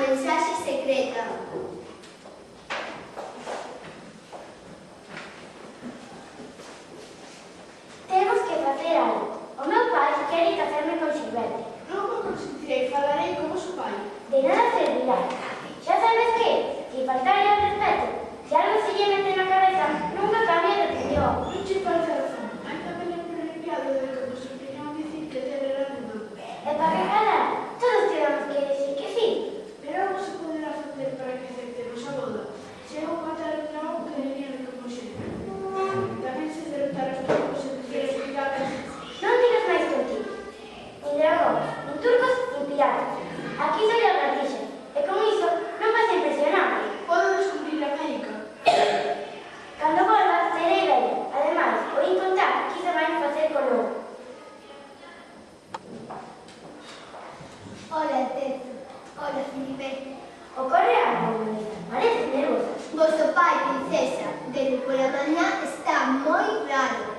mensaxe secreta. Temos que facer algo. O meu pai quere casarme con Silvete. Non o consentirei, falarei con o seu pai. De nada servirá. Xa sabes que, se faltarlle ao respeto, se algo se lle mete na cabeza, nunca cambia de opinión. Non che parece razón. Hai tamén o privilegiado de que vos opinión dicir que ter era non. E para que ganar, todos tivemos que decir que sí. Pero algo se poderá facer para que aceptemos a boda. Se eu matar non, querería que como xente. Tamén se derrotar os turcos e decir os piratas. Non digas máis contigo. Nin dragóns, nin turcos, nin piratas. Aquí só hai unha tixa. E con iso non vas a impresionarte. Podo descubrir a América. Cando volvas, serei velha. Ademais, oín contar que iso vai facer con lobo. Hola, Teto. Hola, Filipe. Ocorre algo, bonita. Parece nervosa. Vosso pai, princesa, desde pola mañá está moi raro.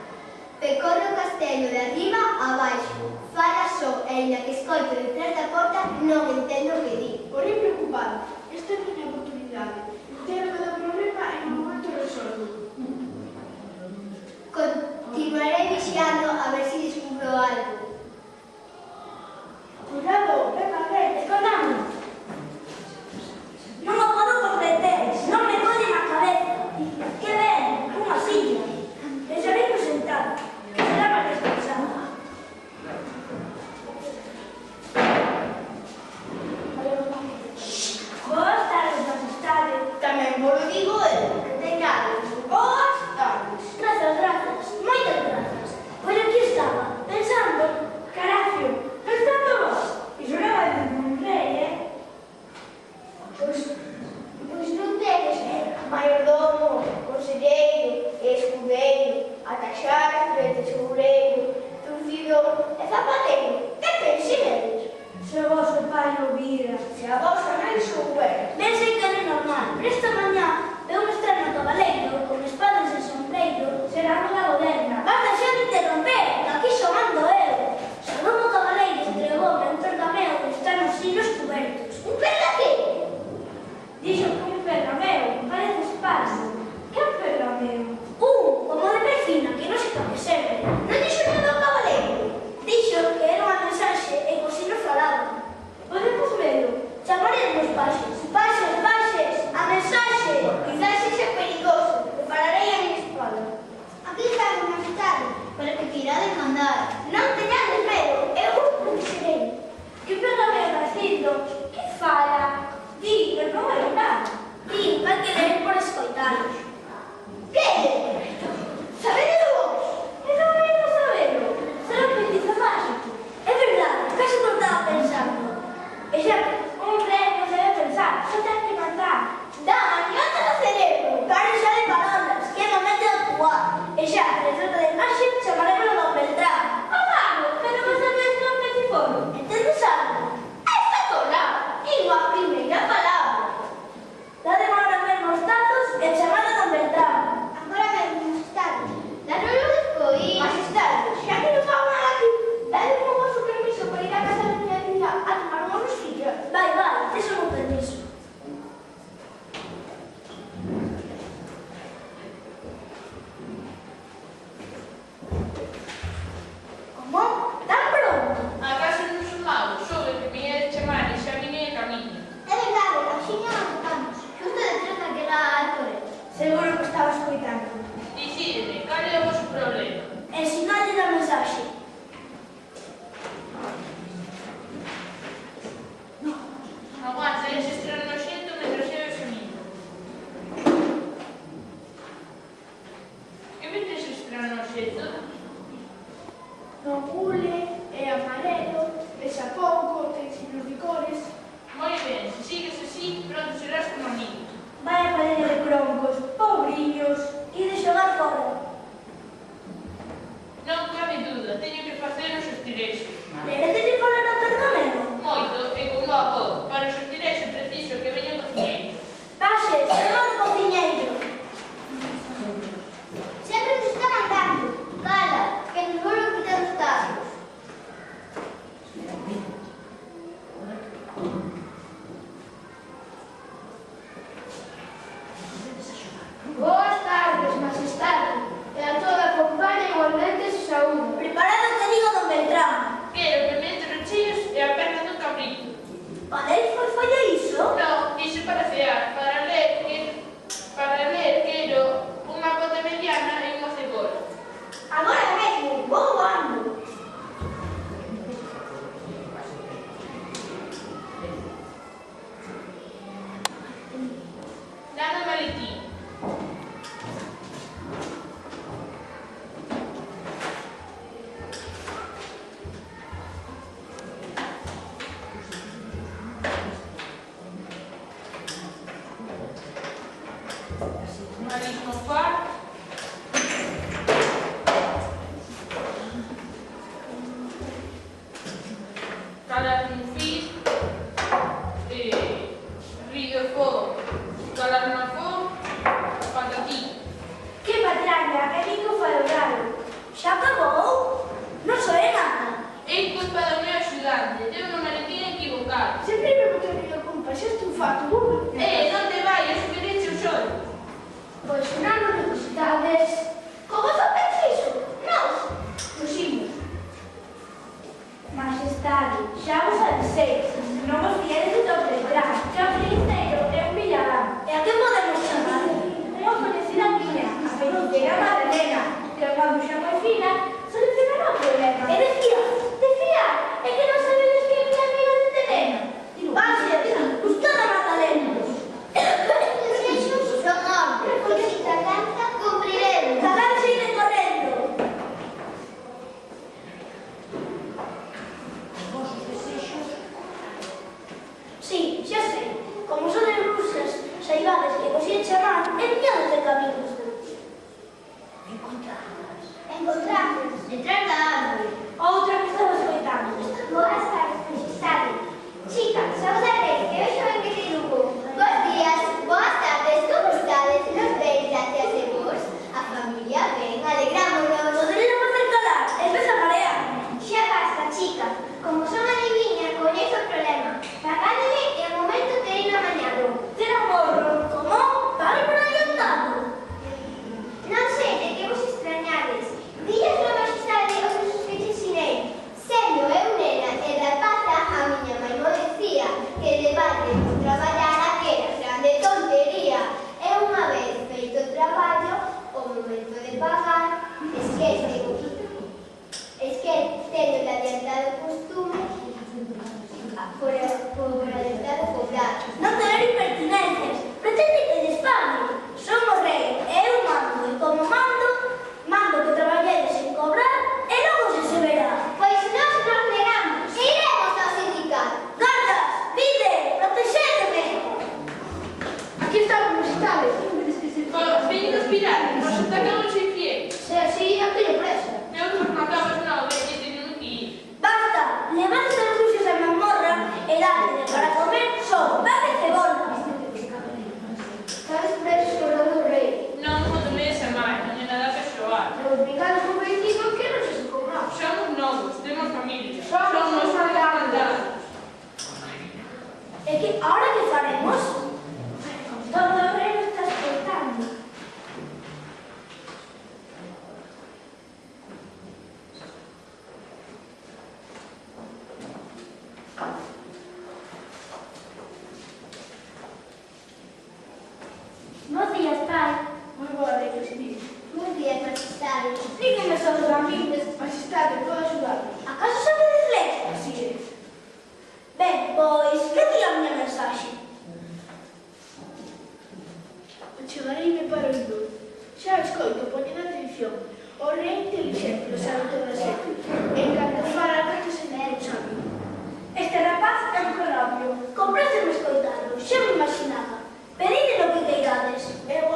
Percorre o castelo de arriba a baixo. Fala só, e ainda que escoito detrás da porta, non entendo o que di. Porém preocupado. Esta é a miña oportunidade. Entero do problema e no momento resolvo. Continuaré vixiando a ver se descubro algo. Cuidado, ven a ver. Escondámonos. Non o podo compreender, non me pode na cabeza. Que ben, unha silla. Deixaremos sentado, que será máis descansado. Boas tardes, majestade. Tamén vos lo digo eu. Tengades. Boas tardes. Grazas, grazas, moitas grazas. Pois aquí estaba, pensando, caracio, pensando vos. Iso non vai de un rei, Pois non tedes maiordomo, conselleiro, escudeiro, ataxar, tesoureiro, turcidor e zapateiro. Que pensedes? Se o vosso pai o vira. Se a vosa nai souber. Ben sei que é normal, pero esta mañá veu un extraño cabaleiro con espadas e sombreiro, será unha moderna. Basta xa de interromper, que aquí só mando eu. Salou o cabaleiro e entregoume un pergameo que está nos silos cubertos. Un pergameo? Dixo que un pergameo, parece espadas. Que é un pergameo? Como de perfina, que non se toque sempre. Non dixo nada ao cabaleiro? Dixo que era unha mensaxe e cos silos falaban. Podemos velo. Chamaremos paxes. Paxes, paxes, a mensaxe. Quizás sexa perigoso. Prepararei a minha espada. Aquí está a majestade, para que queirades mandar. Non teñades medo, eu o dixerei. Que pergameo nacido? Que fala? Di, pero non vai nada. Di, vai querer por escoitalos. Que? Sabedelo vos? E non vai a sabelo. Será un feitizo mágico. É verdade, case non estaba pensando. E xa que un rei non debe pensar, só ten que matar. Dá, animate no cerebro. Pare xa de palabras, que é momento de actuar. E xa, que se trata de magia, chamaremos a Don Beltrán. O mago, que non sabes non que te foron. Entendes algo? Está tornado. Digo a primeira palabra. Dá de mano a ver nos tazos e chamar a Don Beltrán. Agora mesmo, majestade. Dánoslo despois. Majestade, xa que non fago nada aquí, dade un vosso permiso para ir a casa da miña filha a tomar unha mosquilla. Vai, tes o meu permiso. Como? Tan pronto? Acaso non son magos, soube que me ia chamar e xa vine a camiño. É verdade, axiña nos tocamos. Xusto detrás daquela arboleda. Seguro que estaba escoitando. Dicídeme, cal é o vosso problema? Ensinadle da mensaxe. Aguanta ese estrano noxento mentre eu examino. Que vete ese estrano noxento? No gule, é amarelo, pesa pouco, ten signos de cores. Moi ben, se sigues así, pronto serás como a mí. Vai a parella de croncos, pobriños, e de xogar fora. Non cabe duda, teño que facer os estirexos. Leredes fora no pergameno? Moito, e como a podo. Para os estirexos preciso que veña o cociñeiro. Paxes, chama o cociñeiro. Sempre nos está mandando. Cala, que nos volve a quitar os tazos. snofar. Calar un fil. Río fogo. Calar una fogo. Patatí. Que patraña, que rico foi o raro. Xa acabou? Non soe nada. É culpa do meu axudante. Deu unha maletín equivocada. Sempre me botou a culpa, xa estou fato. Non te vayas, que deche o sol. Pois non nos necesitades. Como sabes iso? Nós puximos. Majestade, xa vos avisei. Non vos fieres de todo detrás. Que o primeiro é un villarán. E a que podemos chamar? Unha coñecida miña, a feiticeira Madalena, que é unha bruxa moi fina, solucionará o problema. E de fiar, é que non sabedes que é mi amiga de terreno. Vaya, buscad a Madalena. Jesús, son hombre, porque si te alcanza, cumpliremos. Calarse e ir correndo. Sí, xa sei. Como son de bruxas, saibades que vos ia chamar enviados de caminos. Encontramos detrás da árvore. Outra que estaba escoitando. Boas tardes, majestade. Chica, somos a Rey, que hoxe ven que te grupo. Bos días, boas tardes, como estades? Nos veis, gracias a vos. A familia ben, alegrámonos. Poderíamos facer calar, empeza a marear. Xa basta, chica. Como son adivinha, coñezo o problema. Pagademe e ao momento terei amañado. Ter amor, como? Vale por adiantado. Non sei de que vos extrañades. Días na majestade os meus que te ensinei. Sendo eu nena e rapaza, a miña mãe mo decía que debate por traballar aquela grande tontería. E unha vez feito o traballo, o momento de pagar, tendo de adiantado costume, por adiantado cobrar. Non tener impertinencias. Pretende que despague. Somos rei e eu mando. E como mando que traballedes sen cobrar e logo se verá. Pois nós nos negamos e iremos ao sindicato. Gardas, vide, protexédeme. Aquí está a majestade. Veñen os piratas, nos atacamos en pie. Se así, a teño presa. Eu nos matamos non, e teñen que ir. Basta, levad estes ruxos a mazmorra e dale para comer só verde e cebola. Sabes presos que o do rei. Non podo me esa máis, non é nada persoal. Os brigados por 25 que non se cobramos. Somos novos, temos familia. Somos mandados. E que, ahora que faremos? Todo o reino está escoltando. Bos días, pai. Moi boa, rei Cristina. Bos días, majestade. Dígame sobre os amigos. Majestade, podo axudarnos? Acaso sabedes ler? Así é. Ben, pois, que di a miña mensaxe? Chegareime para o indulto. Xa escoito, poñen atención. O rei inteligente, o sabe toda a xente. En canto fala, non se sente un sabio. Este rapaz é un corrapio. Comprásteme escoitalo, xa me imaginaba. Pedide lo que queirades. Eu